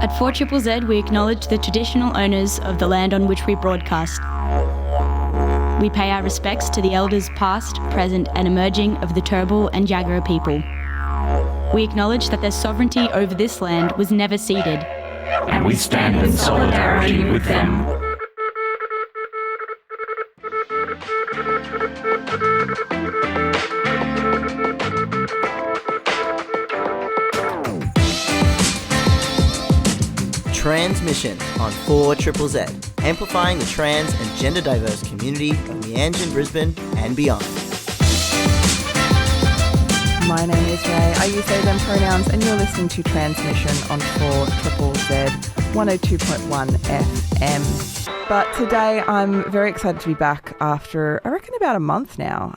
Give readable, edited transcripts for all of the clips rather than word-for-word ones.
At 4ZZZ, we acknowledge the traditional owners of the land on which we broadcast. We pay our respects to the elders past, present and emerging of the Turrbal and Jagera people. We acknowledge that their sovereignty over this land was never ceded. And we stand in solidarity with them. Tranzmission on 4ZZZ, amplifying the trans and gender diverse community of Meanjin, Brisbane and beyond. My name is Ray. I use they, them pronouns, and you're listening to Tranzmission on 4ZZZ 102.1 FM. But today I'm very excited to be back after, I reckon, about a month now.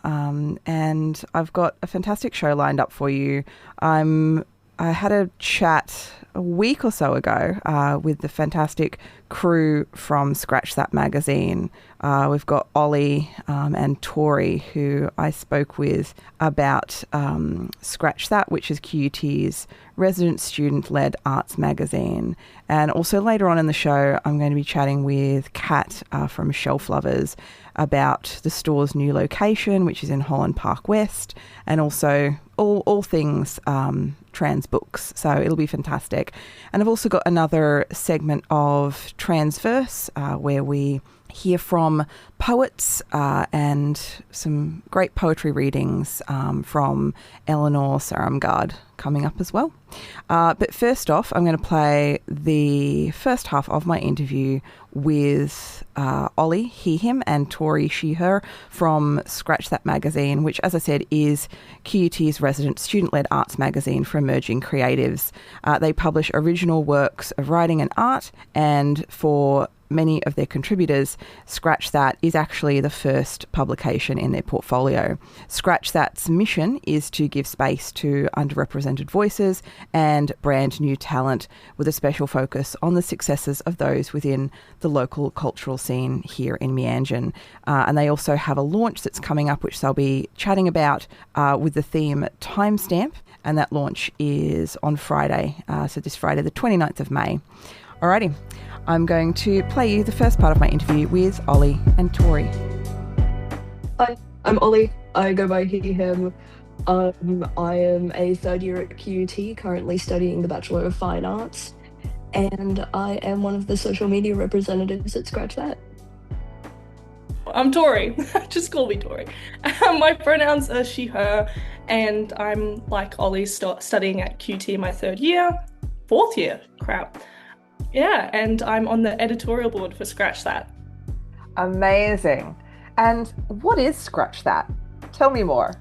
And I've got a fantastic show lined up for you. I had a chat a week or so ago with the fantastic crew from ScratchThat magazine. We've got Ollie and Tori, who I spoke with about ScratchThat, which is QUT's resident student-led arts magazine. And also later on in the show, I'm going to be chatting with Kat from Shelf Lovers about the store's new location, which is in Holland Park West, and also all things trans books. So it'll be fantastic. And I've also got another segment of TransVerse where we hear from poets and some great poetry readings from Elinor, Serumgard coming up as well. But first off, I'm going to play the first half of my interview with Ollie, he, him, and Tori, she, her, from ScratchThat magazine, which, as I said, is QUT's resident student-led arts magazine for emerging creatives. They publish original works of writing and art, and for many of their contributors, ScratchThat is actually the first publication in their portfolio. ScratchThat's mission is to give space to underrepresented voices and brand new talent, with a special focus on the successes of those within the local cultural scene here in Meanjin. And they also have a launch that's coming up, which they'll be chatting about with the theme Timestamp, and that launch is on Friday, so this Friday, the 29th of May. Alrighty. I'm going to play you the first part of my interview with Ollie and Tori. Hi, I'm Ollie. I go by he, him. I am a third year at QUT, currently studying the Bachelor of Fine Arts, and I am one of the social media representatives at ScratchThat. I'm Tori. Just call me Tori. My pronouns are she, her, and I'm, like Ollie, studying at QT my fourth year, crap. Yeah, and I'm on the editorial board for ScratchThat. Amazing. And what is ScratchThat? Tell me more.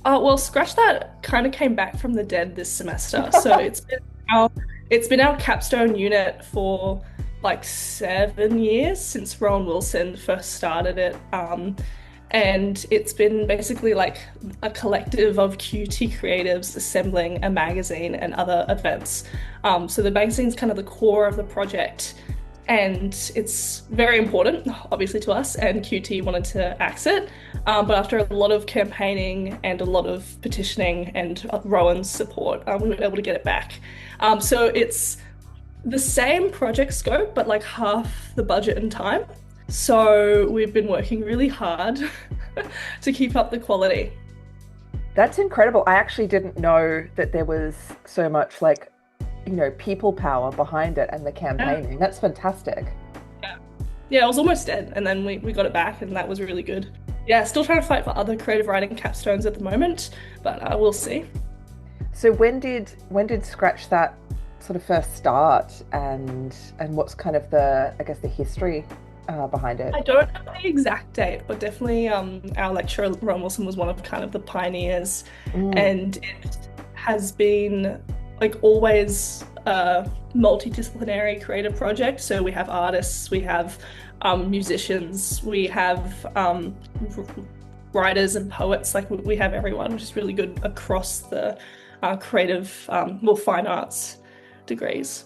Well, ScratchThat kind of came back from the dead this semester. So it's been our capstone unit for like 7 years since Rowan Wilson first started it. And it's been basically like a collective of QT creatives assembling a magazine and other events. So the magazine's kind of the core of the project, and it's very important, obviously, to us, and QT wanted to axe it. But after a lot of campaigning and a lot of petitioning and Rowan's support, we were able to get it back. So it's the same project scope, but like half the budget and time. So we've been working really hard to keep up the quality. That's incredible. I actually didn't know that there was so much people power behind it and the campaigning. Yeah. That's fantastic. Yeah, it was almost dead, and then we got it back, and that was really good. Yeah, still trying to fight for other creative writing capstones at the moment, but we'll see. So when did ScratchThat sort of first start, and what's kind of the history behind it? I don't know the exact date, but definitely our lecturer Ron Wilson was one of kind of the pioneers, and it has been like always a multidisciplinary creative project. So we have artists, we have musicians, we have writers and poets, like we have everyone, which is really good across the creative, fine arts degrees.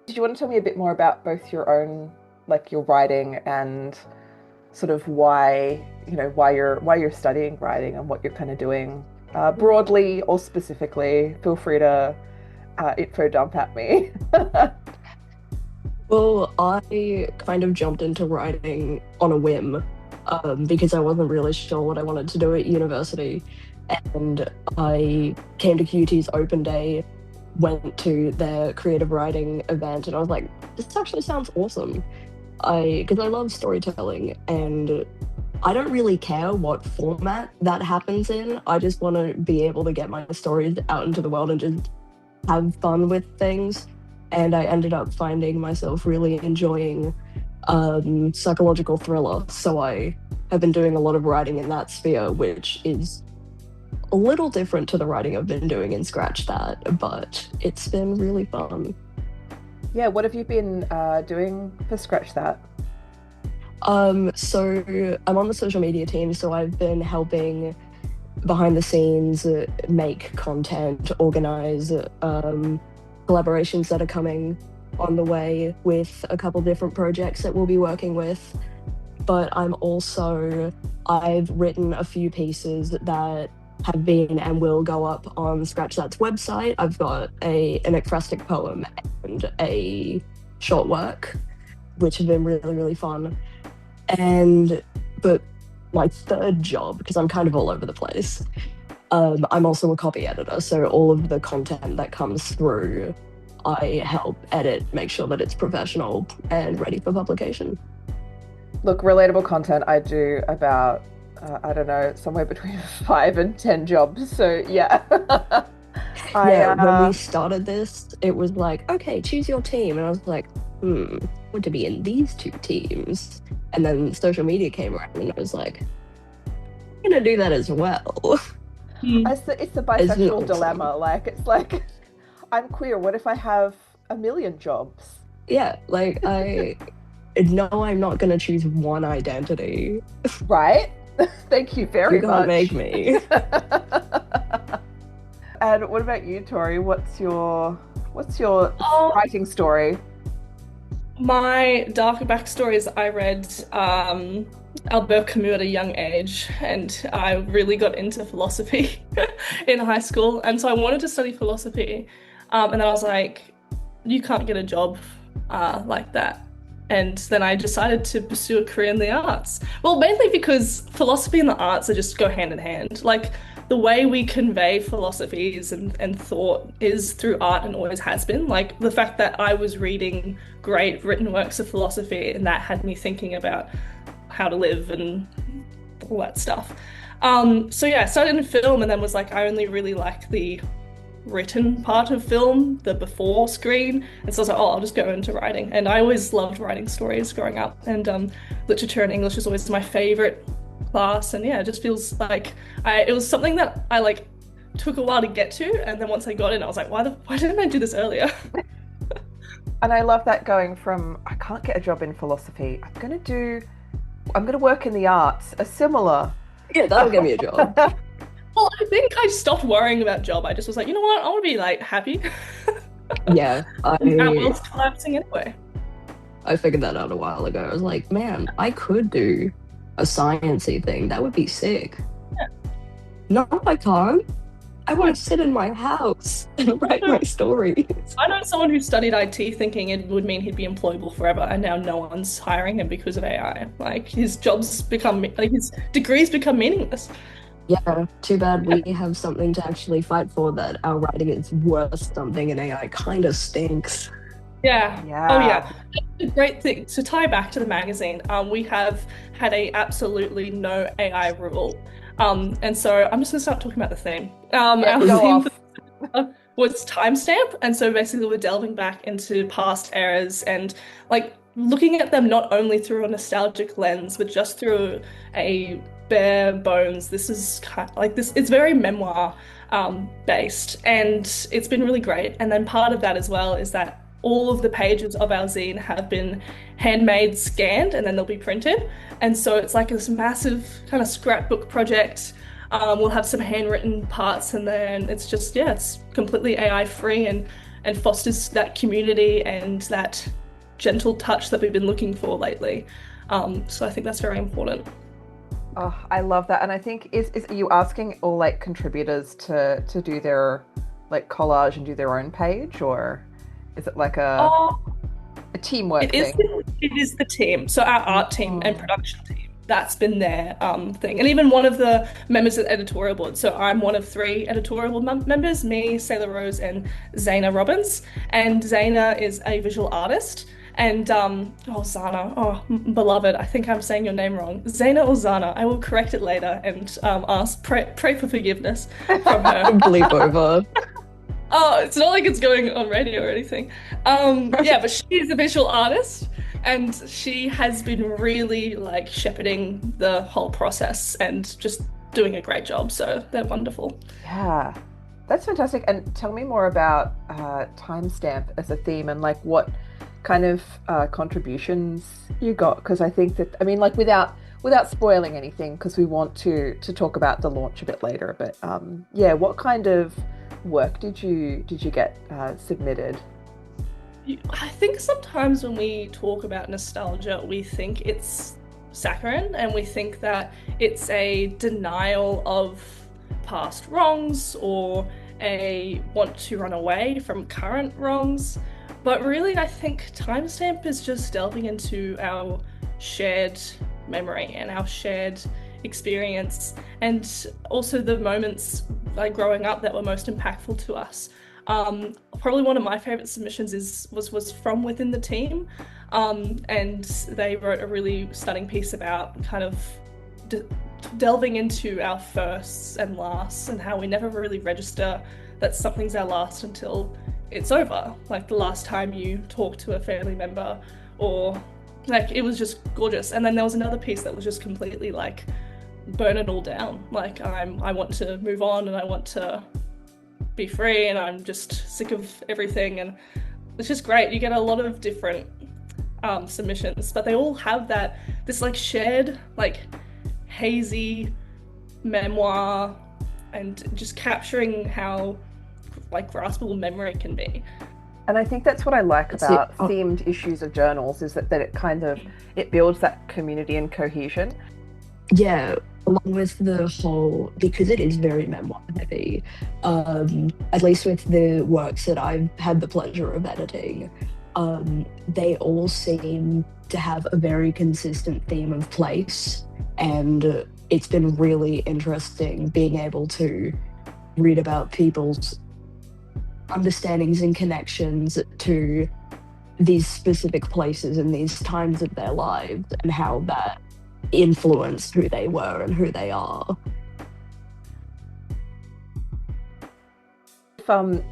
Did you want to tell me a bit more about both your own, like your writing and sort of why you're studying writing and what you're kind of doing broadly or specifically? Feel free to info dump at me. Well, I kind of jumped into writing on a whim because I wasn't really sure what I wanted to do at university. And I came to QUT's open day, went to their creative writing event, and I was like, this actually sounds awesome. Because I love storytelling, and I don't really care what format that happens in. I just want to be able to get my stories out into the world and just have fun with things. And I ended up finding myself really enjoying psychological thriller. So I have been doing a lot of writing in that sphere, which is a little different to the writing I've been doing in ScratchThat, but it's been really fun. Yeah, what have you been doing for ScratchThat? So I'm on the social media team, so I've been helping behind the scenes make content, organize collaborations that are coming on the way with a couple different projects that we'll be working with. But I've written a few pieces that have been and will go up on ScratchThat's website. I've got an ekphrastic poem and a short work, which have been really, really fun. But my third job, because I'm kind of all over the place, I'm also a copy editor, so all of the content that comes through, I help edit, make sure that it's professional and ready for publication. Look, relatable content, I do about, I don't know, somewhere between 5 and 10 jobs, so yeah. When we started this, it was like, okay, choose your team, and I was like, want to be in these 2 teams. And then social media came around, and I was like, I'm gonna do that as well. It's the bisexual dilemma. Like, it's like, I'm queer. What if I have a million jobs? Yeah, like I know I'm not going to choose one identity. Right? Thank you very much. You can't make me. And what about you, Tori? What's your writing story? My dark backstory is I read Albert Camus at a young age, and I really got into philosophy in high school, and so I wanted to study philosophy, and then I was like, you can't get a job like that. And then I decided to pursue a career in the arts. Well, mainly because philosophy and the arts are just go hand in hand. Like, the way we convey philosophies and thought is through art and always has been. Like, the fact that I was reading great written works of philosophy, and that had me thinking about how to live and all that stuff. So yeah, I started in film, and then was like, I only really like the written part of film, the before screen, and so I was like, oh, I'll just go into writing. And I always loved writing stories growing up, and literature and English was always my favorite class. And yeah, it just feels like it was something that I like took a while to get to, and then once I got in, I was like, why didn't I do this earlier? And I love that, going from I can't get a job in philosophy, I'm gonna work in the arts, a similar. Yeah, that'll get me a job. Well, I think I stopped worrying about job. I just was like, you know what? I want to be like happy. Yeah, our world's collapsing anyway. I figured that out a while ago. I was like, man, I could do a sciencey thing. That would be sick. Yeah. No, I can't. I want to sit in my house and write my stories. I know someone who studied IT thinking it would mean he'd be employable forever, and now no one's hiring him because of AI. Like, his his degrees become meaningless. Yeah, too bad we have something to actually fight for, that our writing is worth something and AI kind of stinks. Yeah. Oh yeah. That's a great thing. To tie back to the magazine, we have had a absolutely no AI rule. And so I'm just gonna start talking about the theme. Our theme was timestamp, and so basically we're delving back into past eras and like looking at them not only through a nostalgic lens, but just through a bare bones. This is kind of like this. It's very memoir based, and it's been really great. And then part of that as well is that all of the pages of our zine have been handmade, scanned, and then they'll be printed. And so it's like this massive kind of scrapbook project. We'll have some handwritten parts, and then it's just, yeah, it's completely AI free and fosters that community and that gentle touch that we've been looking for lately. So I think that's very important. Oh, I love that. And I think, are you asking all like contributors to do their like collage and do their own page, or is it like Oh, a teamwork it is thing? it is the team. So our art team and production team. That's been their thing. And even one of the members of the editorial board. So I'm one of three editorial members, me, Sailor Rose, and Zaina Robbins. And Zaina is a visual artist. And Zana, beloved, I think I'm saying your name wrong. Zaina or Zana, I will correct it later and pray for forgiveness from her. Bleep over. Oh, it's not like it's going on radio or anything. Yeah, but she's a visual artist and she has been really like shepherding the whole process and just doing a great job. So they're wonderful. Yeah, that's fantastic. And tell me more about timestamp as a theme and like what kind of contributions you got, because I think that, I mean, like without spoiling anything, because we want to talk about the launch a bit later, but yeah, what kind of work did you get submitted? I think sometimes when we talk about nostalgia, we think it's saccharine and we think that it's a denial of past wrongs or a want to run away from current wrongs. But really, I think timestamp is just delving into our shared memory and our shared experience, and also the moments like growing up that were most impactful to us. Probably one of my favorite submissions was from within the team, and they wrote a really stunning piece about kind of delving into our firsts and lasts and how we never really register that something's our last until it's over, like the last time you talk to a family member, or like it was just gorgeous. And then there was another piece that was just completely like burn it all down, like I want to move on and I want to be free and I'm just sick of everything. And it's just great. You get a lot of different submissions, but they all have this like shared like hazy memoir and just capturing how like graspable memory can be. And I think that's what I like about themed issues of journals, is that it kind of, it builds that community and cohesion. Yeah, along with the whole, because it is very memoir heavy, at least with the works that I've had the pleasure of editing, they all seem to have a very consistent theme of place, and it's been really interesting being able to read about people's understandings and connections to these specific places and these times of their lives and how that influenced who they were and who they are. If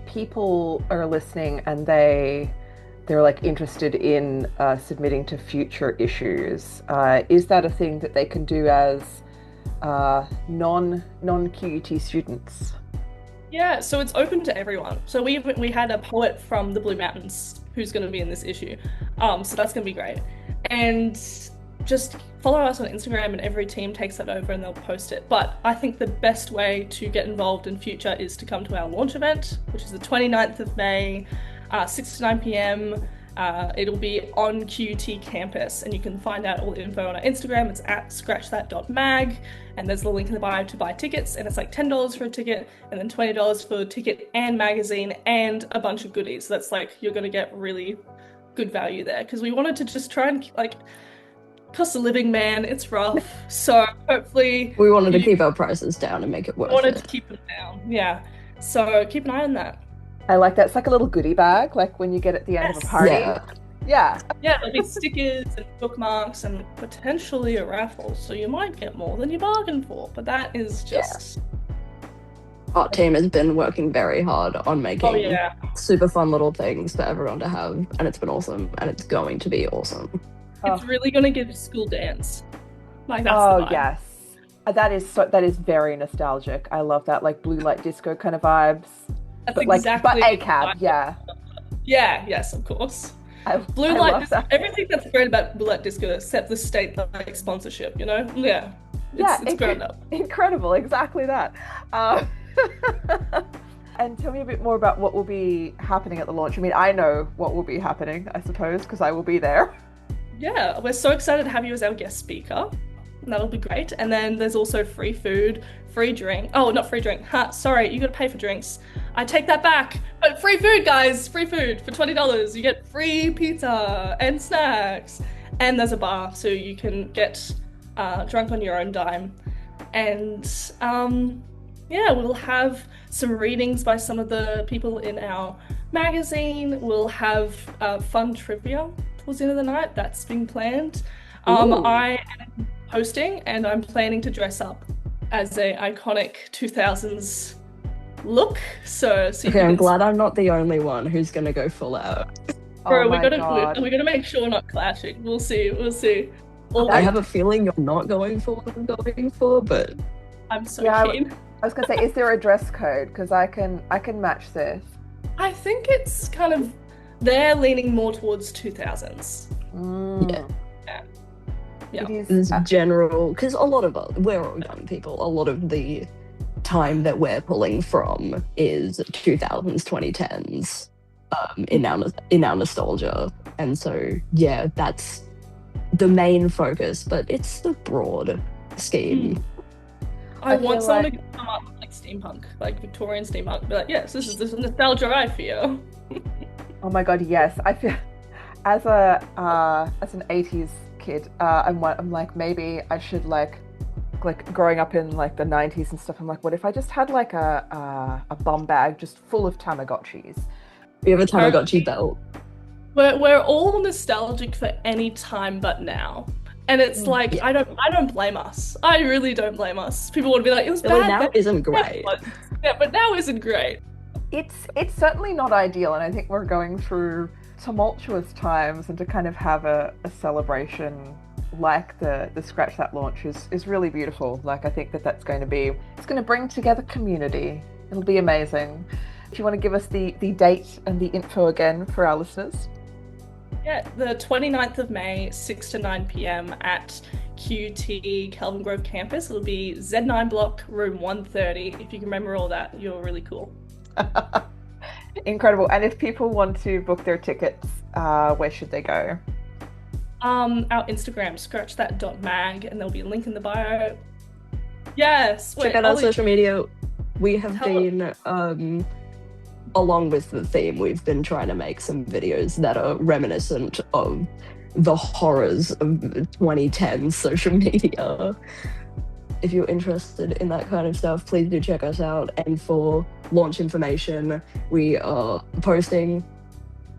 people are listening and they're like interested in submitting to future issues, is that a thing that they can do as non-QUT students? Yeah, so it's open to everyone. So we had a poet from the Blue Mountains who's going to be in this issue, so that's going to be great. And just follow us on Instagram and every team takes that over and they'll post it. But I think the best way to get involved in future is to come to our launch event, which is the 29th of May, 6 to 9 p.m. It'll be on QUT campus, and you can find out all the info on our Instagram. It's at scratchthat.mag, and there's the link in the bio to buy tickets, and it's like $10 for a ticket and then $20 for a ticket and magazine and a bunch of goodies. So that's like, you're going to get really good value there, because we wanted to just try and like, cost of living, man, it's rough. So hopefully We wanted to keep our prices down and make it worth it. wanted to keep them down. Yeah. So keep an eye on that. I like that. It's like a little goodie bag, like when you get at the end of a party. Yeah. Yeah, there'll be stickers and bookmarks and potentially a raffle, so you might get more than you bargained for, but that is just... Our team has been working very hard on making yeah. super fun little things for everyone to have, and it's been awesome, and it's going to be awesome. It's really going to give a school dance. Like, that's the vibe. Yes. That is very nostalgic. I love that, like blue light disco kind of vibes. That's but exactly like, but ACAB, yeah. Yeah, yes, of course. Blue I light, love that. everything that's great about blue light disco, except the state like sponsorship, you know? Yeah. It's grown up. Incredible, exactly that. And tell me a bit more about what will be happening at the launch. I mean, I know what will be happening, I suppose, because I will be there. Yeah, we're so excited to have you as our guest speaker. That'll be great. And then there's also free food, free drink. Oh, not free drink. Sorry, you got to pay for drinks. I take that back. But free food, guys. Free food for $20. You get free pizza and snacks. And there's a bar, so you can get drunk on your own dime. And we'll have some readings by some of the people in our magazine. We'll have fun trivia towards the end of the night. That's being planned. I am hosting, and I'm planning to dress up as a iconic 2000s look. So okay, I'm glad I'm not the only one who's gonna go full out. Bro, we gotta make sure we're not clashing. We'll see. I have a feeling you're not going for what I'm going for, but I'm so keen. I was gonna say, is there a dress code? Because I can match this. I think it's kind of, they're leaning more towards 2000s. Yeah. It is it's general, because a lot of us, we're all young people, a lot of the time that we're pulling from is 2000s, 2010s in our nostalgia. And so, yeah, that's the main focus, but it's the broad scheme. I want someone to come up with like steampunk, like Victorian steampunk, be like, yes, this is nostalgia I feel. Oh my god, yes. I feel as an 80s kid, I'm like, maybe I should like growing up in like the 90s and stuff, I'm like, what if I just had like a bum bag just full of Tamagotchis? We have a Tamagotchi belt. We're all nostalgic for any time but now. And it's like, I don't blame us. I really don't blame us. People would be like, it was bad. Now isn't great. Yeah, but now isn't great. It's certainly not ideal, and I think we're going through tumultuous times, and to kind of have a celebration like the ScratchThat launch is really beautiful. Like, I think it's going to bring together community. It'll be amazing. Do you want to give us the date and the info again for our listeners? Yeah, the 29th of May, 6 to 9 p.m. at QT Kelvin Grove campus. It'll be Z9 block, room 130. If you can remember all that, you're really cool. Incredible. And if people want to book their tickets, where should they go? Our Instagram, scratchthat.mag, and there'll be a link in the bio. Yes. Check out our social media. We have been, along with the theme, we've been trying to make some videos that are reminiscent of the horrors of 2010 social media. If you're interested in that kind of stuff, please do check us out. And for launch information, we are posting,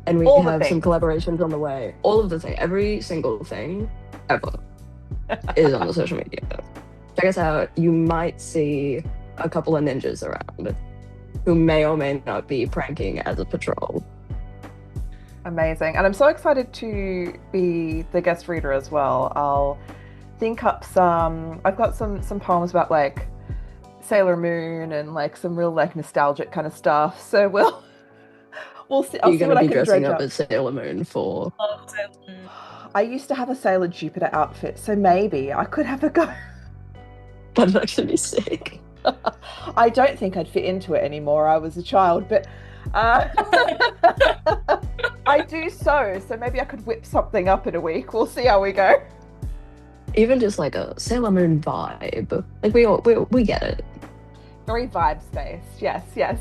and we have some collaborations on the way. All of the things, every single thing ever is on the social media. Check us out. You might see a couple of ninjas around who may or may not be pranking as a patrol. Amazing. And I'm so excited to be the guest reader as well. I'll think up I've got some poems about like Sailor Moon and like some real like nostalgic kind of stuff. So we'll see. You're going to be dressing up as Sailor Moon for... I used to have a Sailor Jupiter outfit, so maybe I could have a go. That'd actually be sick. I don't think I'd fit into it anymore. I was a child, but I do so maybe I could whip something up in a week. We'll see how we go. Even just like a Sailor Moon vibe. Like we get it. Very vibes-based. Yes.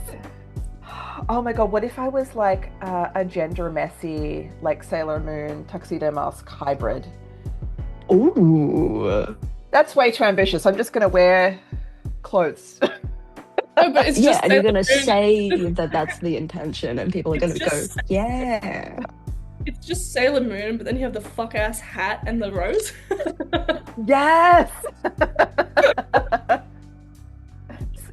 Oh my god, what if I was like a gender messy, like Sailor Moon tuxedo mask hybrid? Ooh. That's way too ambitious. I'm just going to wear clothes. No, but it's just and you're going to say that that's the intention, and people are going to go, yeah. It's just Sailor Moon, but then you have the fuck-ass hat and the rose. Yes!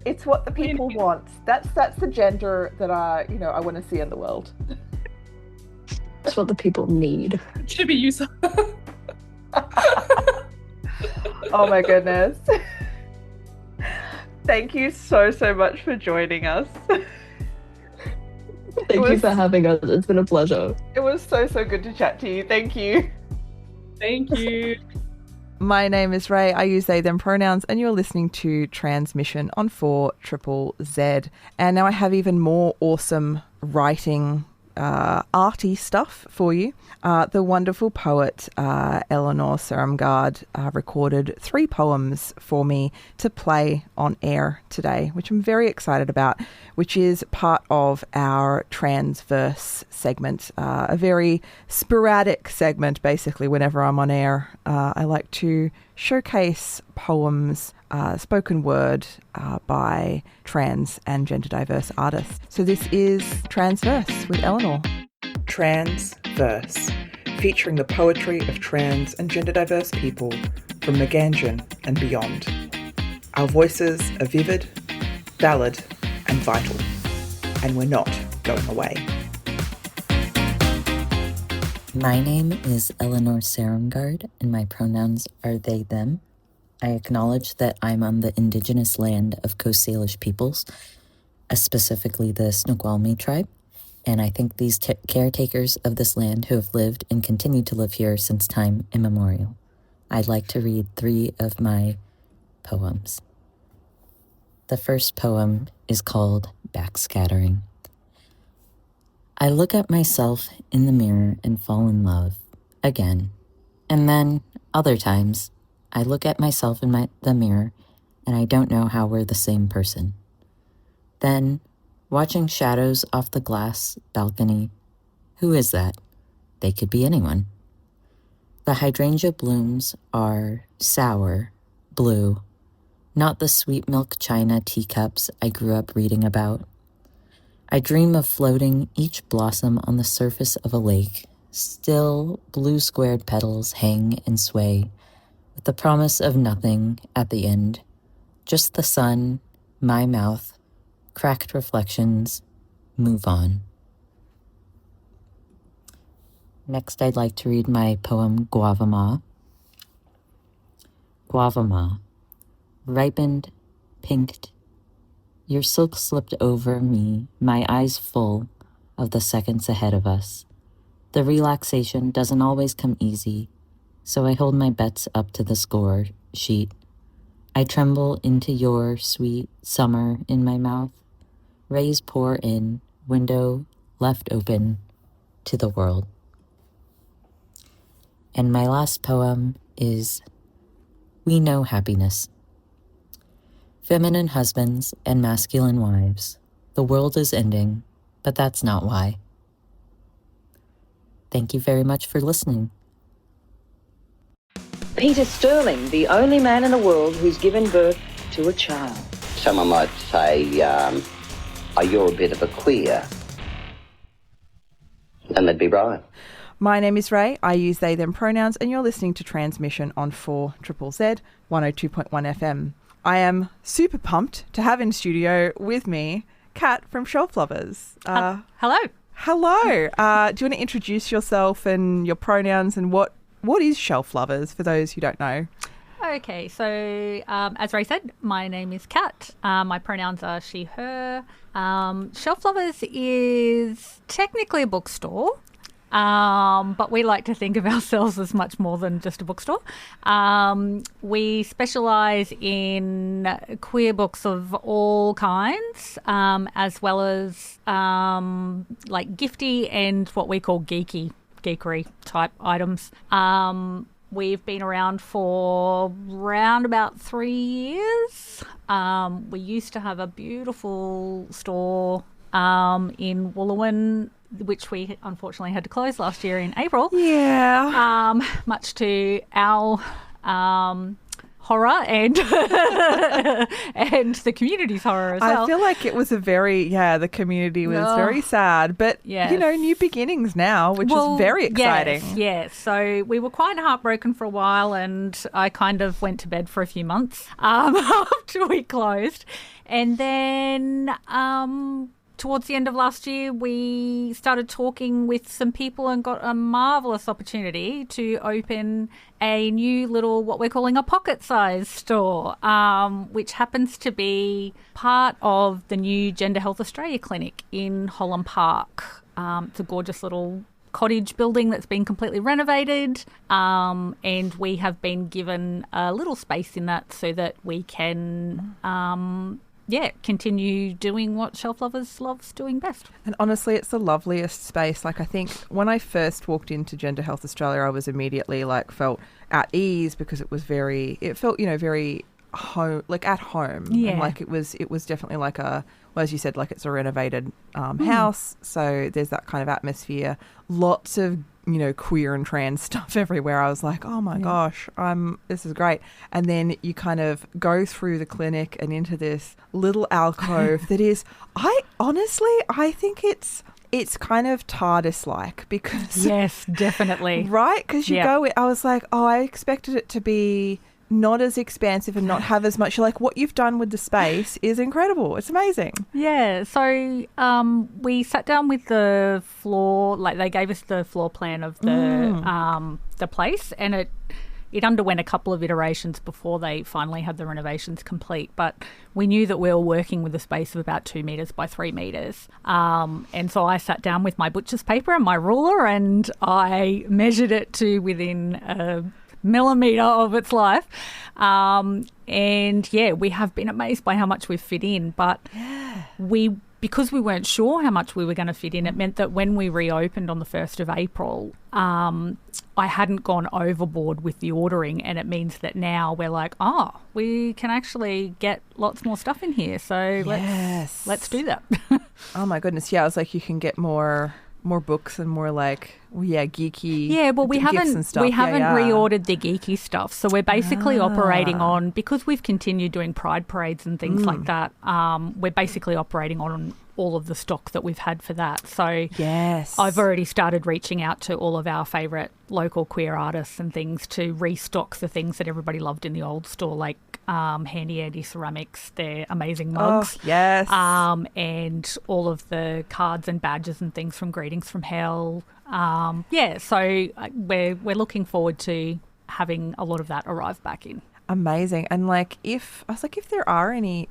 It's what the people want. That's the gender that I want to see in the world. That's what the people need. Chibi user. Oh my goodness. Thank you so much for joining us. Thank you for having us. It's been a pleasure. It was so good to chat to you. Thank you. Thank you. My name is Ray. I use they, them pronouns, and you're listening to Tranzmission on 4ZZZ. And now I have even more awesome writing arty stuff for you. The wonderful poet Elinor Serumgard recorded 3 poems for me to play on air today, which I'm very excited about, which is part of our TransVerse segment, a very sporadic segment, basically, whenever I'm on air. I like to showcase poems, spoken word by trans and gender diverse artists. So this is TransVerse with Elinor. TransVerse, featuring the poetry of trans and gender diverse people from Meanjin and beyond. Our voices are vivid, valid and vital, and we're not going away. My name is Elinor Serumgard, and my pronouns are they, them. I acknowledge that I'm on the indigenous land of Coast Salish peoples, specifically the Snoqualmie tribe, and I thank these caretakers of this land who have lived and continue to live here since time immemorial. I'd like to read 3 of my poems. The first poem is called Backscattering. I look at myself in the mirror and fall in love again, and then other times I look at myself in the mirror and I don't know how we're the same person. Then, watching shadows off the glass balcony, who is that? They could be anyone. The hydrangea blooms are sour, blue, not the sweet milk china teacups I grew up reading about. I dream of floating each blossom on the surface of a lake. Still, blue squared petals hang and sway, with the promise of nothing at the end. Just the sun, my mouth, cracked reflections, move on. Next, I'd like to read my poem Guava. Guava, ripened, pinked. Your silk slipped over me, my eyes full of the seconds ahead of us. The relaxation doesn't always come easy, so I hold my bets up to the score sheet. I tremble into your sweet summer in my mouth. Rays pour in, window left open to the world. And my last poem is We Know Happiness. Feminine husbands and masculine wives. The world is ending, but that's not why. Thank you very much for listening. Peter Sterling, the only man in the world who's given birth to a child. Someone might say, you're a bit of a queer. And they'd be right. My name is Ray. I use they, them pronouns, and you're listening to Tranzmission on 4ZZZ 102.1 FM. I am super pumped to have in studio with me Kat from Shelf Lovers. Hello. Hello. Do you want to introduce yourself and your pronouns and what is Shelf Lovers for those who don't know? Okay, so as Ray said, my name is Kat. My pronouns are she, her. Shelf Lovers is technically a bookstore. But we like to think of ourselves as much more than just a bookstore. We specialise in queer books of all kinds, as well as like gifty and what we call geekery type items. We've been around for round about 3 years. We used to have a beautiful store in Wooloowin, which we unfortunately had to close last year in April. Yeah. Much to our horror and and the community's horror as well. I feel like it was the community was very sad, but new beginnings now, which is very exciting. Yes. So we were quite heartbroken for a while, and I kind of went to bed for a few months after we closed. And then towards the end of last year, we started talking with some people and got a marvellous opportunity to open a new little, what we're calling a pocket-sized store, which happens to be part of the new Gender Health Australia clinic in Holland Park. It's a gorgeous little cottage building that's been completely renovated, and we have been given a little space in that so that we can continue doing what Shelf Lovers loves doing best. And honestly, it's the loveliest space. Like, I think when I first walked into Gender Health Australia, I was immediately felt at ease because it felt, very home, at home. Yeah. And it was definitely as you said, it's a renovated house. So there's that kind of atmosphere. Lots of, queer and trans stuff everywhere. I was like, oh my gosh, this is great. And then you kind of go through the clinic and into this little alcove that is, I think it's kind of TARDIS-like because... Yes, definitely. Right? Because I was like, I expected it to be not as expansive and not have as much. You're like, what you've done with the space is incredible. It's amazing. Yeah. So we sat down with the floor, they gave us the floor plan of the place, and it underwent a couple of iterations before they finally had the renovations complete. But we knew that we were working with a space of about 2 metres by 3 metres. And so I sat down with my butcher's paper and my ruler, and I measured it to within a millimetre of its life. We have been amazed by how much we've fit in. But because we weren't sure how much we were going to fit in, it meant that when we reopened on the 1st of April, I hadn't gone overboard with the ordering, and it means that now we're like, we can actually get lots more stuff in here. So let's do that. Oh my goodness. Yeah, I was like, you can get more books and more geeky. Yeah, well, we haven't reordered the geeky stuff, so we're basically operating on, because we've continued doing pride parades and things like that. We're basically operating on all of the stock that we've had for that. So I've already started reaching out to all of our favourite local queer artists and things to restock the things that everybody loved in the old store, like Handy Andy Ceramics, their amazing mugs. Oh, yes. And all of the cards and badges and things from Greetings from Hell. So we're looking forward to having a lot of that arrive back in. Amazing. And if there are any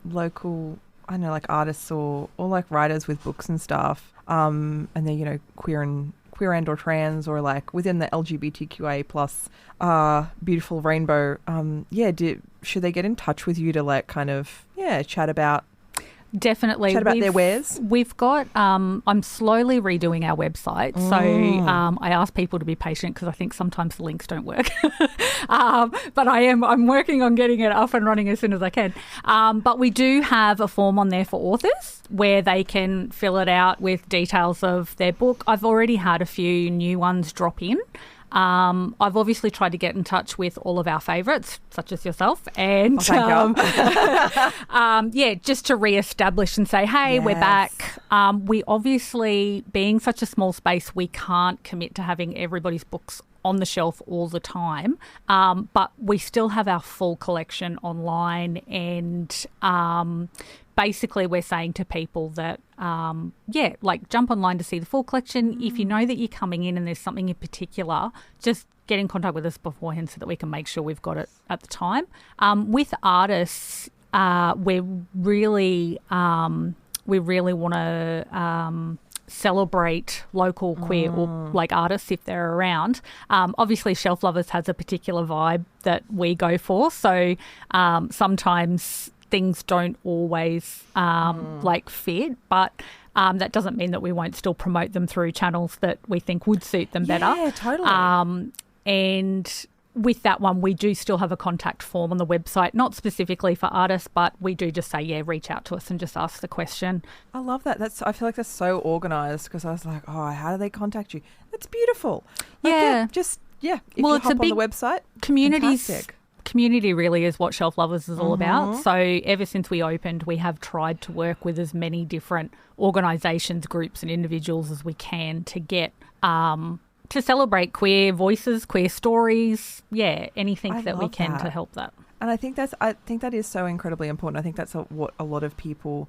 local, I don't know, artists or writers with books and stuff, and they're queer and or trans, or within the LGBTQA plus beautiful rainbow, should they get in touch with you to chat about? Definitely. Chat about their wares? We've got, I'm slowly redoing our website. So I ask people to be patient because I think sometimes the links don't work. But I'm working on getting it up and running as soon as I can. But we do have a form on there for authors where they can fill it out with details of their book. I've already had a few new ones drop in. I've obviously tried to get in touch with all of our favourites, such as yourself, and just to re-establish and say, hey, we're back. We obviously, being such a small space, we can't commit to having everybody's books on the shelf all the time, but we still have our full collection online, and basically we're saying to people that, jump online to see the full collection. If you know that you're coming in and there's something in particular, just get in contact with us beforehand so that we can make sure we've got it at the time. With artists, we really want to celebrate local queer or artists if they're around. Obviously, Shelf Lovers has a particular vibe that we go for, so sometimes things don't always fit, but that doesn't mean that we won't still promote them through channels that we think would suit them better. Yeah, totally. And with that one, we do still have a contact form on the website, not specifically for artists, but we do just say, reach out to us and just ask the question. I love that. I feel like that's so organised, because I was like, how do they contact you? That's beautiful. If it's you a hop on big the website, community really is what Shelf Lovers is all about. So ever since we opened, we have tried to work with as many different organisations, groups and individuals as we can to get to celebrate queer voices, queer stories, anything that we can to help that. And I think that is so incredibly important. I think that's what a lot of people,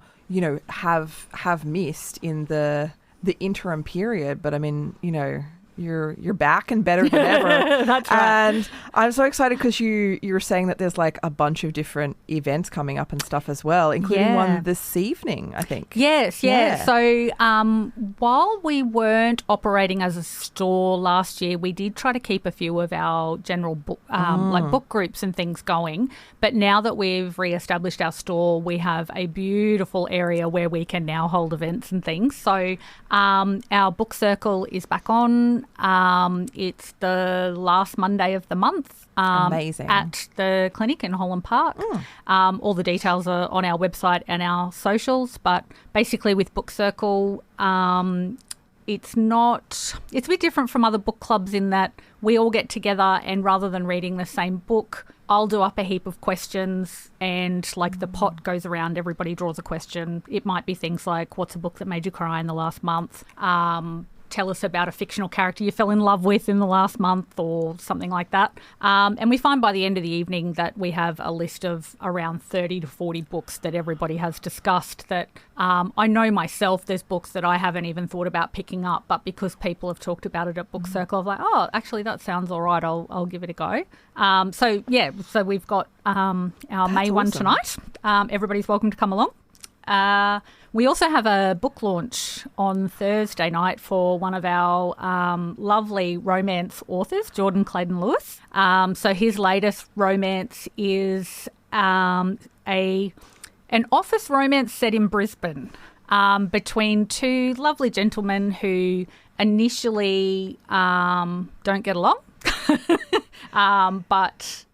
have missed in the interim period. But I mean, you're back and better than ever. That's right. And I'm so excited because you were saying that there's like a bunch of different events coming up and stuff as well, including one this evening, I think. Yes, yeah. So while we weren't operating as a store last year, we did try to keep a few of our general book, like book groups and things going. But now that we've re-established our store, we have a beautiful area where we can now hold events and things. So our book circle is back on. It's the last Monday of the month. Amazing. At the clinic in Holland Park. All the details are on our website and our socials, but basically with Book Circle, it's a bit different from other book clubs in that we all get together and rather than reading the same book, I'll do up a heap of questions and like the pot goes around, everybody draws a question. It might be things like, what's a book that made you cry in the last month? Tell us about a fictional character you fell in love with in the last month or something like that. And we find by the end of the evening that we have a list of around 30 to 40 books that everybody has discussed that I know myself there's books that I haven't even thought about picking up, but because people have talked about it at Book Circle, I'm like, oh, actually that sounds all right, I'll give it a go. So we've got our May one tonight. Everybody's welcome to come along. We also have a book launch on Thursday night for one of our lovely romance authors, Jordan Clayton Lewis. So his latest romance is an office romance set in Brisbane between two lovely gentlemen who initially don't get along, but...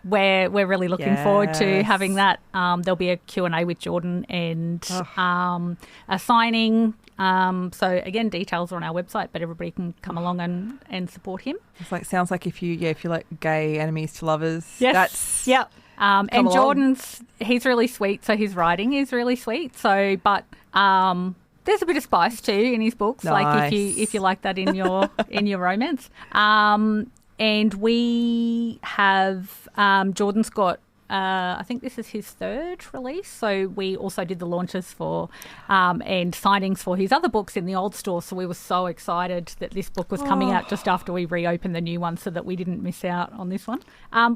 we're really looking forward to having that. There'll be a Q&A with Jordan and a signing. So again, details are on our website, but everybody can come along and support him. It's sounds like if you like gay enemies to lovers. Yes. And Jordan's he's really sweet, so his writing is really sweet. So, but there's a bit of spice too in his books, nice. Like if you like that in your romance. And we have, Jordan's got, I think this is his third release. So we also did the launches for and signings for his other books in the old store. So we were so excited that this book was coming out just after we reopened the new one so that we didn't miss out on this one.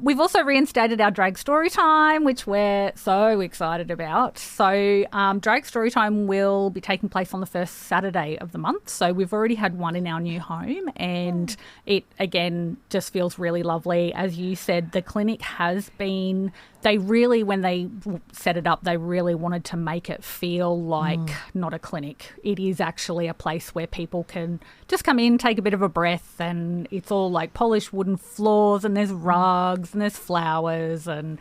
We've also reinstated our Drag Story Time, which we're so excited about. So Drag Story Time will be taking place on the first Saturday of the month. So we've already had one in our new home and it, again, just feels really lovely. As you said, the clinic has been... They really, when they set it up, they really wanted to make it feel like not a clinic. It is actually a place where people can just come in, take a bit of a breath, and it's all like polished wooden floors and there's rugs and there's flowers. And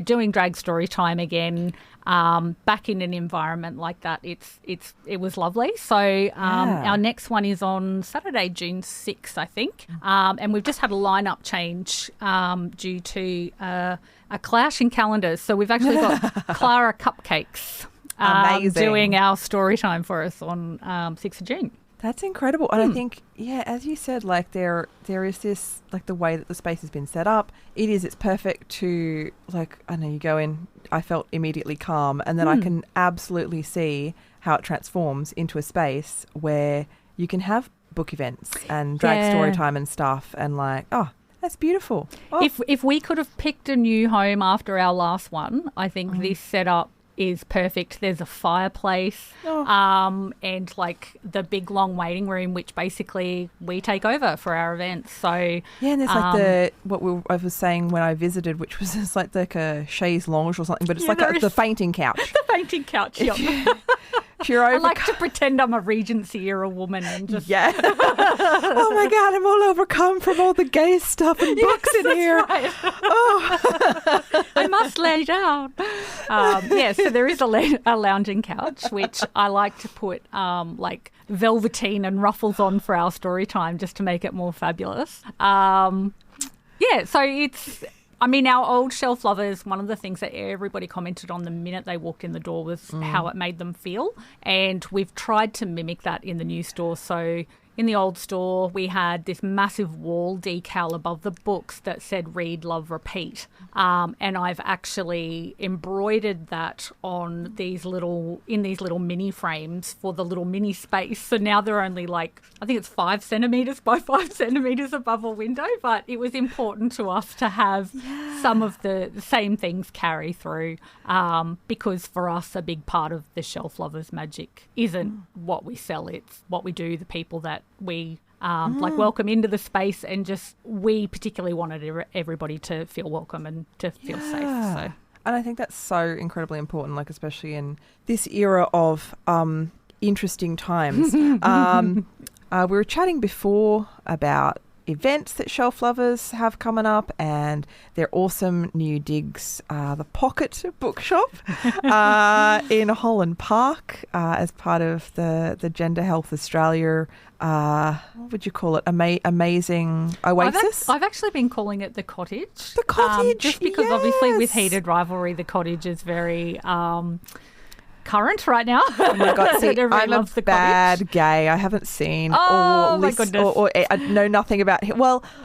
doing Drag Story Time again, back in an environment like that, it was lovely. So our next one is on Saturday, June 6th, I think. And we've just had a lineup change due to a clash in calendars. So we've actually got Clara Cupcakes doing our story time for us on 6th of June. That's incredible. And I think, as you said, like there is this, like the way that the space has been set up, it's perfect to, like, I know you go in, I felt immediately calm, and then I can absolutely see how it transforms into a space where you can have book events and drag story time and stuff, and like, that's beautiful. If we could have picked a new home after our last one, I think this setup is perfect. There's a fireplace and like the big long waiting room, which basically we take over for our events. So and there's like I was saying when I visited, which was just like a chaise lounge or something, but it's like the fainting couch. The fainting couch. I like to pretend I'm a Regency era woman and just oh my God, I'm all overcome from all the gay stuff and books in here. Right. I must lay down. So there is a lounging couch, which I like to put like velveteen and ruffles on for our story time just to make it more fabulous. So it's... I mean, our old shelf lovers, one of the things that everybody commented on the minute they walked in the door was how it made them feel. And we've tried to mimic that in the new store. So in the old store, we had this massive wall decal above the books that said "Read, Love, Repeat," and I've actually embroidered that on these little mini frames for the little mini space. So now they're only like, I think it's 5 centimeters by 5 centimeters above a window. But it was important to us to have some of the same things carry through, because for us, a big part of the Shelf Lovers magic isn't what we sell; it's what we do, the people that we welcome into the space, and just we particularly wanted everybody to feel welcome and to feel safe. So. And I think that's so incredibly important, like especially in this era of interesting times. We were chatting before about events that Shelf Lovers have coming up and their awesome new digs, the Pocket Bookshop in Holland Park, as part of the Gender Health Australia, what would you call it, amazing oasis? I've actually been calling it the Cottage. The Cottage, just because obviously with Heated Rivalry, the Cottage is very... current right now. Oh my God, see, I'm a bad Cottage. Gay. I haven't seen my goodness. or I know nothing about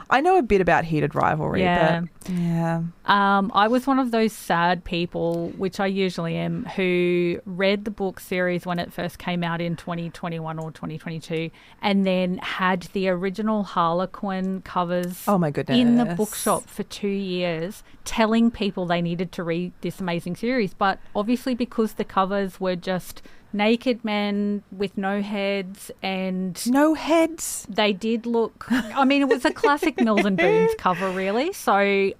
I know a bit about Heated Rivalry, but yeah. I was one of those sad people, which I usually am, who read the book series when it first came out in 2021 or 2022 and then had the original Harlequin covers in the bookshop for 2 years, telling people they needed to read this amazing series. But obviously because the covers were just naked men with no heads and... No heads? They did look... I mean, it was a classic Mills and Boons cover, really. So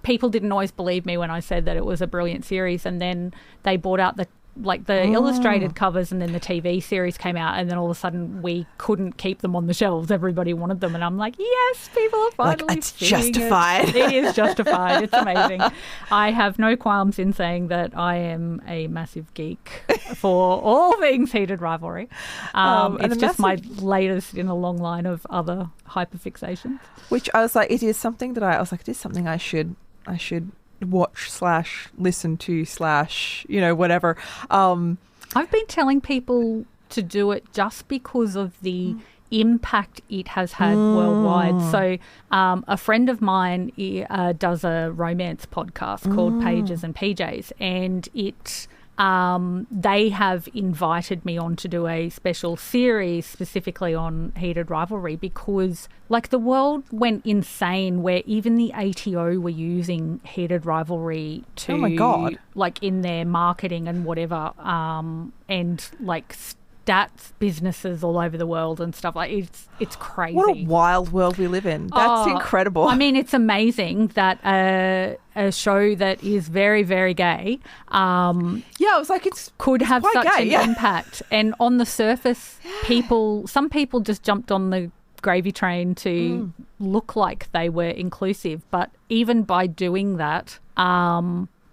people didn't always believe me when I said that it was a brilliant series, and then they brought out the illustrated covers, and then the TV series came out, and then all of a sudden we couldn't keep them on the shelves. Everybody wanted them, and I'm like, yes, people are finally it's seeing justified. It is justified. It's amazing. I have no qualms in saying that I am a massive geek for all things Heated Rivalry. It's just my latest in a long line of other hyperfixations. Which I was like, it is something that I was like, it is something I should watch / listen to / whatever. I've been telling people to do it just because of the impact it has had worldwide. So a friend of mine does a romance podcast called Pages and PJs, and they have invited me on to do a special series specifically on Heated Rivalry because, the world went insane where even the ATO were using Heated Rivalry to, oh my God, in their marketing and whatever, and stats businesses all over the world and stuff. It's crazy. What a wild world we live in. That's incredible. I mean, it's amazing that a show that is very, very gay I was like, could have such gay, an impact. And on the surface, some people just jumped on the gravy train to look like they were inclusive, but even by doing that,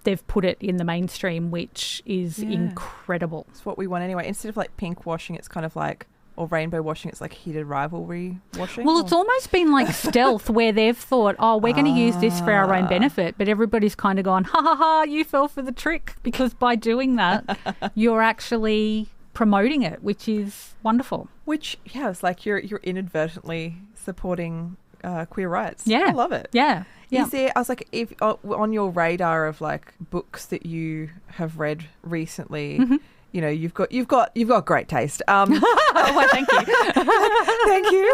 they've put it in the mainstream, which is incredible. It's what we want anyway. Instead of pink washing, it's kind of or rainbow washing, it's Heated Rivalry washing. Well, it's almost been stealth where they've thought, we're going to use this for our own benefit, but everybody's kind of gone, ha ha ha, you fell for the trick, because by doing that, you're actually promoting it, which is wonderful. Which, it's you're inadvertently supporting queer rights. Yeah. I love it. Yeah. Is there, I was like, if on your radar of books that you have read recently, you've got great taste. Well, thank you. Thank you.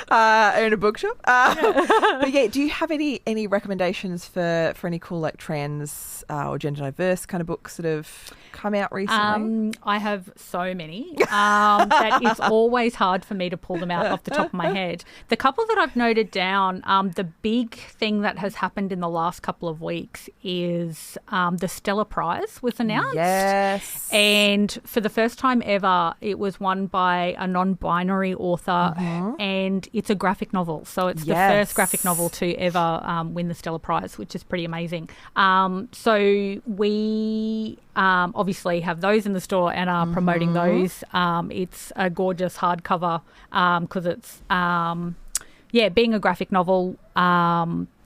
Own a bookshop. But do you have any recommendations for any cool trans or gender diverse kind of books that have come out recently? I have so many that it's always hard for me to pull them out off the top of my head. The couple that I've noted down, the big thing that has happened in the last couple of weeks is the Stella Prize was announced. Yes. And for the first time ever, it was won by a non-binary author, and it's a graphic novel. So it's the first graphic novel to ever win the Stella Prize, which is pretty amazing. So we obviously have those in the store and are promoting those. It's a gorgeous hardcover because it's, being a graphic novel,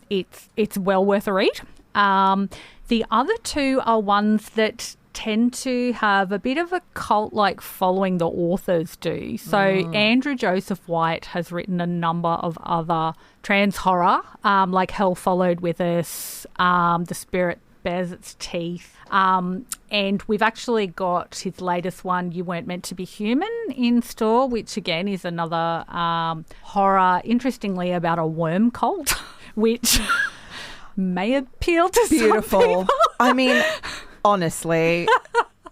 it's well worth a read. The other two are ones that tend to have a bit of a cult-like following the authors do. So Andrew Joseph White has written a number of other trans horror, like Hell Followed With Us, The Spirit Bares Its Teeth, and we've actually got his latest one, You Weren't Meant to Be Human, in store, which again is another horror, interestingly, about a worm cult, which may appeal to some people. I mean, honestly,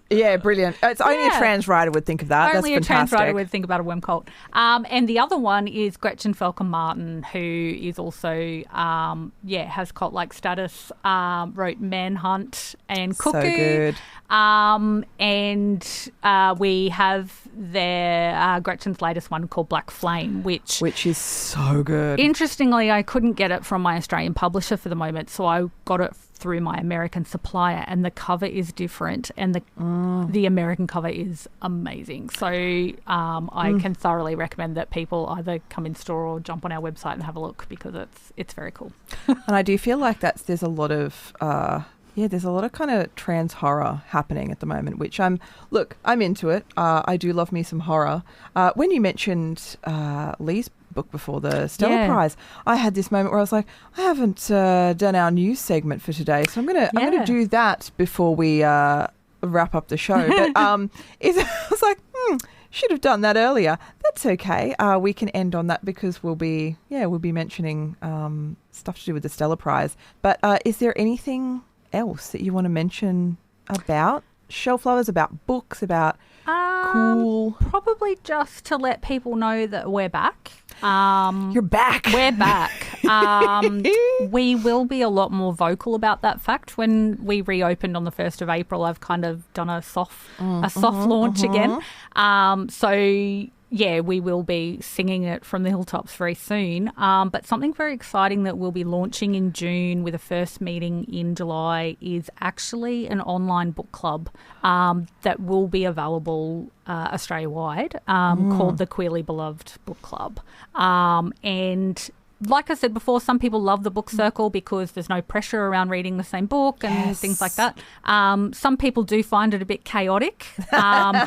yeah, brilliant. It's only a trans writer would think of that. Only That's a trans fantastic. writer would think about a worm cult. And the other one is Gretchen Falcon Martin, who is also, has cult-like status, wrote Manhunt and Cuckoo. So good. And we have their Gretchen's latest one called Black Flame, which is so good. Interestingly, I couldn't get it from my Australian publisher for the moment, so I got it through my American supplier, and the cover is different, and the American cover is amazing. So I can thoroughly recommend that people either come in store or jump on our website and have a look, because it's very cool. And I do feel like there's a lot of kind of trans horror happening at the moment, which I'm into it. I do love me some horror. When you mentioned Lee's book before, the Stella Prize, I had this moment where I was like, I haven't done our news segment for today, so I'm gonna do that before we wrap up the show. But I was like, should have done that earlier. That's okay. We can end on that, because we'll be mentioning stuff to do with the Stella Prize. But is there anything else that you want to mention about Shelf Lovers, about books, about cool? Probably just to let people know that we're back. You're back. We're back. We will be a lot more vocal about that fact when we reopened on the 1st of April. I've kind of done a soft launch again. So yeah, we will be singing it from the hilltops very soon. But something very exciting that we'll be launching in June with a first meeting in July is actually an online book club that will be available Australia-wide called the Queerly Beloved Book Club. And like I said before, some people love the book circle because there's no pressure around reading the same book and things like that. Some people do find it a bit chaotic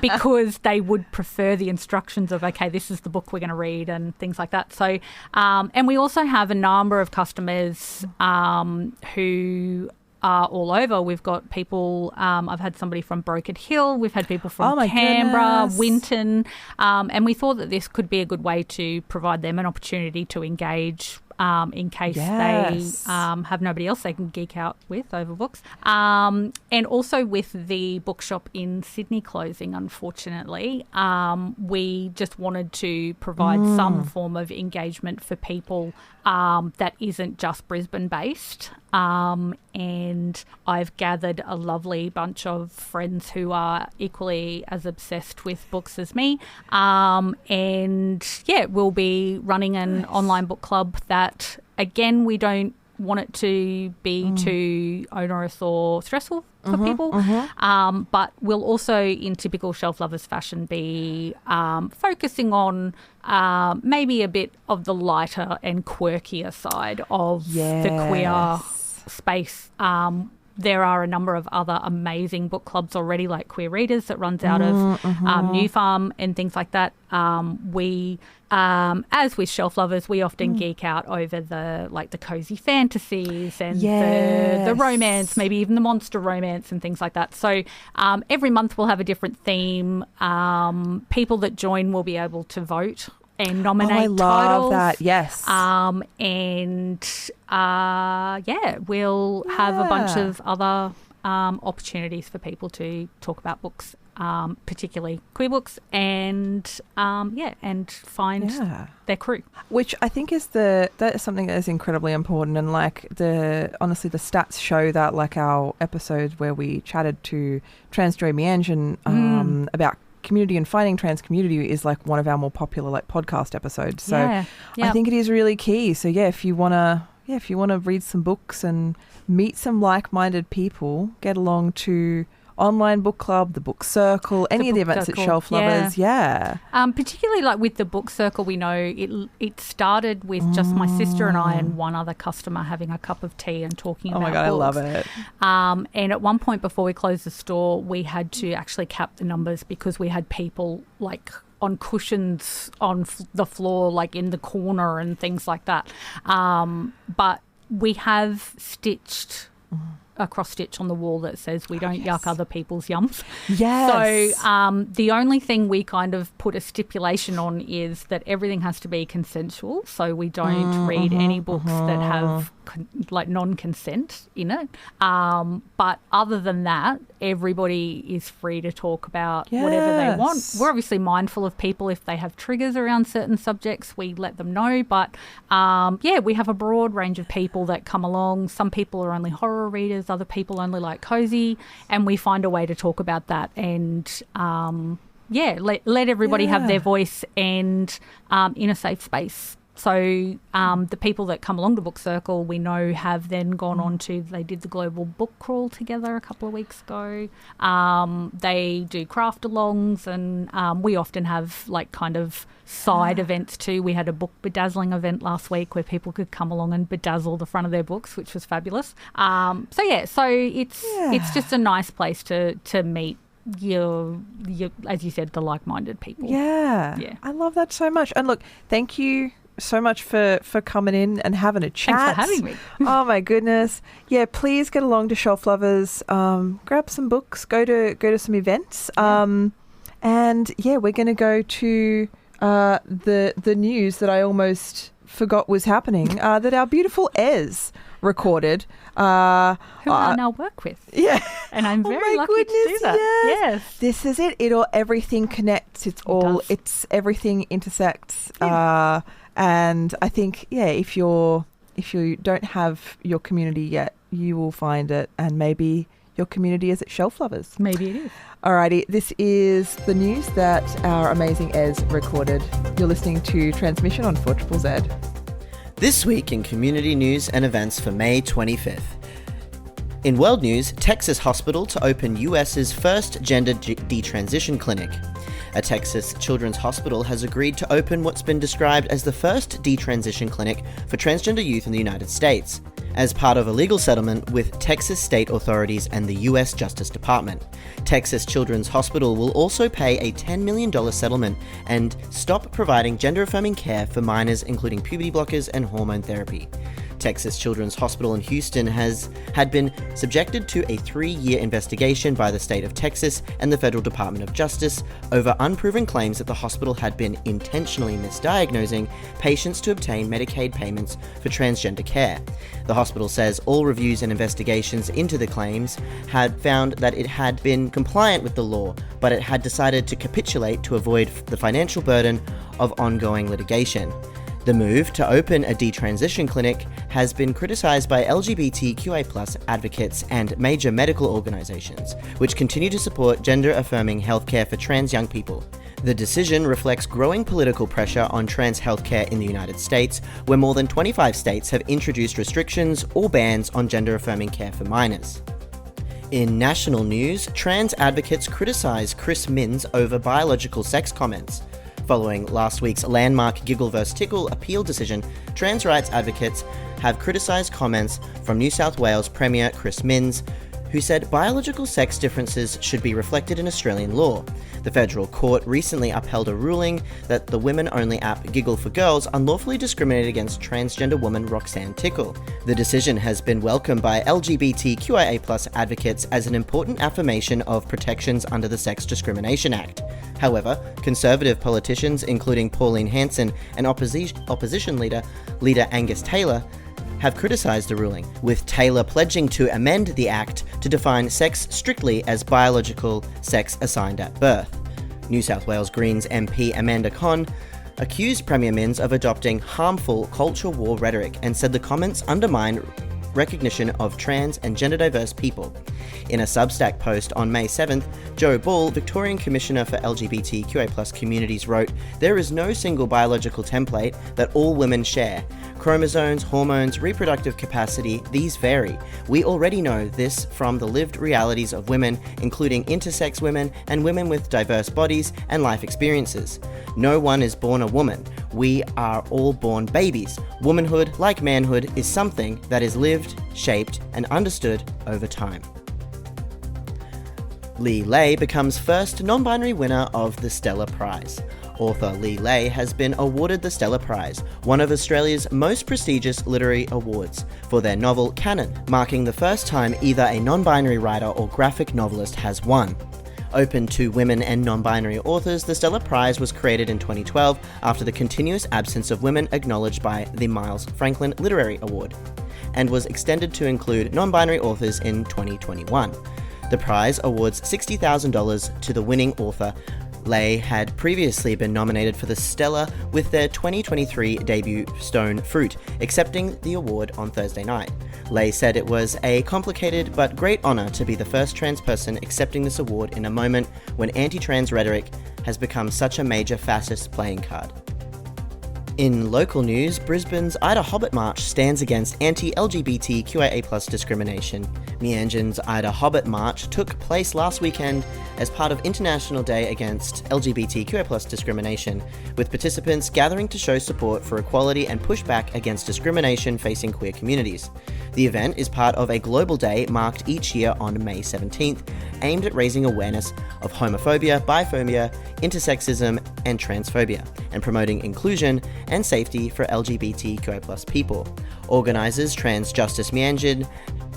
because they would prefer the instructions of, okay, this is the book we're going to read and things like that. So, and we also have a number of customers who are all over. We've got people, I've had somebody from Broken Hill, we've had people from Canberra, Winton, and we thought that this could be a good way to provide them an opportunity to engage in case they have nobody else they can geek out with over books. And also with the bookshop in Sydney closing, unfortunately, we just wanted to provide some form of engagement for people that isn't just Brisbane based. And I've gathered a lovely bunch of friends who are equally as obsessed with books as me. And yeah, we'll be running an online book club that, again, we don't want it to be too onerous or stressful for people. But we'll also, in typical Shelf Lovers fashion, be focusing on maybe a bit of the lighter and quirkier side of the queer space. There are a number of other amazing book clubs already, like Queer Readers, that runs out of New Farm and things like that. We, as with Shelf Lovers, we often geek out over the cozy fantasies and the romance, maybe even the monster romance and things like that. So every month we'll have a different theme. People that join will be able to vote and nominate titles. I love that, yes. We'll have a bunch of other opportunities for people to talk about books, particularly queer books, and find their crew. Which I think that is something that is incredibly important. And honestly, the stats show that, like our episode where we chatted to Trans Joy Meanjin about community and finding trans community is like one of our more popular podcast episodes. So I think it is really key. So if you want to read some books and meet some like-minded people, get along to online book club, the book circle, any of the events at Shelf Lovers. Yeah. Particularly like with the book circle, we know it started with just my sister and I and one other customer having a cup of tea and talking about books. Oh my God, I love it. And at one point before we closed the store, we had to actually cap the numbers because we had people like on cushions on the floor, like in the corner and things like that. But we have stitched a cross stitch on the wall that says we don't yuck other people's yums. Yes. So the only thing we kind of put a stipulation on is that everything has to be consensual. So we don't read any books that have like non-consent in it. But other than that, everybody is free to talk about whatever they want. We're obviously mindful of people if they have triggers around certain subjects, we let them know. But we have a broad range of people that come along. Some people are only horror readers, other people only like cozy, and we find a way to talk about that and let everybody have their voice and in a safe space. So the people that come along to Book Circle, we know have then gone on to, they did the global book crawl together a couple of weeks ago. They do craft alongs, and we often have like kind of side events too. We had a book bedazzling event last week where people could come along and bedazzle the front of their books, which was fabulous. So it's just a nice place to meet your as you said, the like-minded people. Yeah. I love that so much. And look, thank you so much for coming in and having a chat. Thanks for having me. Oh my goodness. Yeah, please get along to Shelf Lovers. Grab some books, go to some events. And we're going to go to the news that I almost forgot was happening, that our beautiful Ez recorded. Who I now work with. Yeah. And I'm very lucky to do that. Yes. This is it. Everything connects. It's everything intersects. Yeah. And I think, if you don't have your community yet, you will find it, and maybe your community is at Shelf Lovers. Maybe it is. Alrighty, this is the news that our amazing Ez recorded. You're listening to Transmission on 4ZZZ. This week in community news and events for May 25th. In world news, Texas hospital to open US's first gender detransition clinic. A Texas children's hospital has agreed to open what's been described as the first detransition clinic for transgender youth in the United States, as part of a legal settlement with Texas state authorities and the U.S. Justice Department. Texas Children's Hospital will also pay a $10 million settlement and stop providing gender-affirming care for minors, including puberty blockers and hormone therapy. Texas Children's Hospital in Houston had been subjected to a 3-year investigation by the state of Texas and the Federal Department of Justice over unproven claims that the hospital had been intentionally misdiagnosing patients to obtain Medicaid payments for transgender care. The hospital says all reviews and investigations into the claims had found that it had been compliant with the law, but it had decided to capitulate to avoid the financial burden of ongoing litigation. The move to open a detransition clinic has been criticised by LGBTQI+ advocates and major medical organisations, which continue to support gender-affirming healthcare for trans young people. The decision reflects growing political pressure on trans healthcare in the United States, where more than 25 states have introduced restrictions or bans on gender-affirming care for minors. In national news, trans advocates criticise Chris Minns over biological sex comments. Following last week's landmark Giggle vs. Tickle appeal decision, trans rights advocates have criticised comments from New South Wales Premier Chris Minns, who said biological sex differences should be reflected in Australian law. The federal court recently upheld a ruling that the women-only app Giggle for Girls unlawfully discriminated against transgender woman Roxanne Tickle. The decision has been welcomed by LGBTQIA+ advocates as an important affirmation of protections under the Sex Discrimination Act. However, conservative politicians, including Pauline Hanson and opposition leader Angus Taylor, have criticised the ruling, with Taylor pledging to amend the Act to define sex strictly as biological sex assigned at birth. New South Wales Greens MP Amanda Conn accused Premier Minns of adopting harmful culture war rhetoric and said the comments undermine recognition of trans and gender diverse people. In a Substack post on May 7th, Joe Bull, Victorian Commissioner for LGBTQA+ communities, wrote, "There is no single biological template that all women share. Chromosomes, hormones, reproductive capacity, these vary. We already know this from the lived realities of women, including intersex women and women with diverse bodies and life experiences. No one is born a woman. We are all born babies. Womanhood, like manhood, is something that is lived, shaped, and understood over time. Lee Ley becomes first non-binary winner of the Stella Prize. Author Lee Ley has been awarded the Stella Prize, one of Australia's most prestigious literary awards, for their novel Canon, marking the first time either a non-binary writer or graphic novelist has won. Open to women and non-binary authors, the Stella Prize was created in 2012 after the continuous absence of women acknowledged by the Miles Franklin Literary Award, and was extended to include non-binary authors in 2021. The prize awards $60,000 to the winning author. Ley had previously been nominated for the Stella with their 2023 debut Stone Fruit, accepting the award on Thursday night. Ley said it was a complicated but great honour to be the first trans person accepting this award in a moment when anti-trans rhetoric has become such a major fascist playing card. In local news, Brisbane's Ida Hobbit March stands against anti-LGBTQIA+ discrimination. Meanjin's Ida Hobbit March took place last weekend as part of International Day Against LGBTQIA+ Discrimination, with participants gathering to show support for equality and push back against discrimination facing queer communities. The event is part of a global day marked each year on May 17th, aimed at raising awareness of homophobia, biphobia, intersexism, and transphobia, and promoting inclusion and safety for LGBTQI+ people. Organisers Trans Justice Meanjin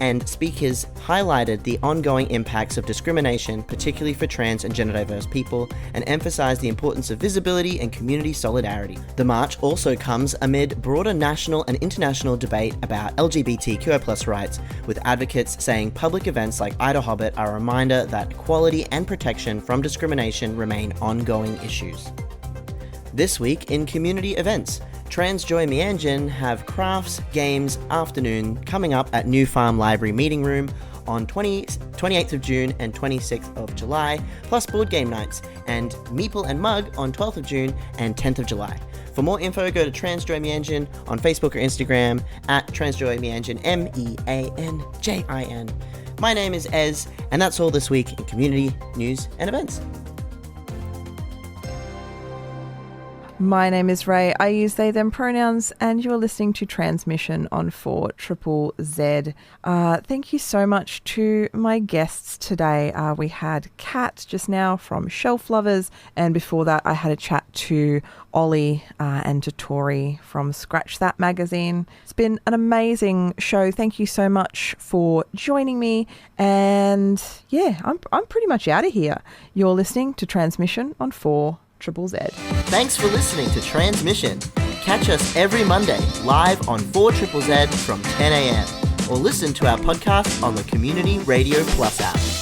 and speakers highlighted the ongoing impacts of discrimination, particularly for trans and gender-diverse people, and emphasised the importance of visibility and community solidarity. The march also comes amid broader national and international debate about LGBTQI+ rights, with advocates saying public events like Ida Hobbit are a reminder that equality and protection from discrimination remain ongoing issues. This week in community events, Trans Joy Meanjin have crafts, games, afternoon coming up at New Farm Library Meeting Room on 28th of June and 26th of July, plus board game nights, and Meeple and Mug on 12th of June and 10th of July. For more info, go to Trans Joy Meanjin on Facebook or Instagram at Transjoy Meanjin, Meanjin. My name is Ez, and that's all this week in community news and events. My name is Ray. I use they, them pronouns, and you're listening to Tranzmission on 4ZZZ. Thank you so much to my guests today. We had Kat just now from Shelf Lovers, and before that I had a chat to Ollie and to Tori from ScratchThat magazine. It's been an amazing show. Thank you so much for joining me, and yeah, I'm pretty much out of here. You're listening to Tranzmission on 4ZZZ. Thanks for listening to Tranzmission. Catch us every Monday live on 4ZZZ from 10 a.m. or listen to our podcast on the Community Radio Plus app.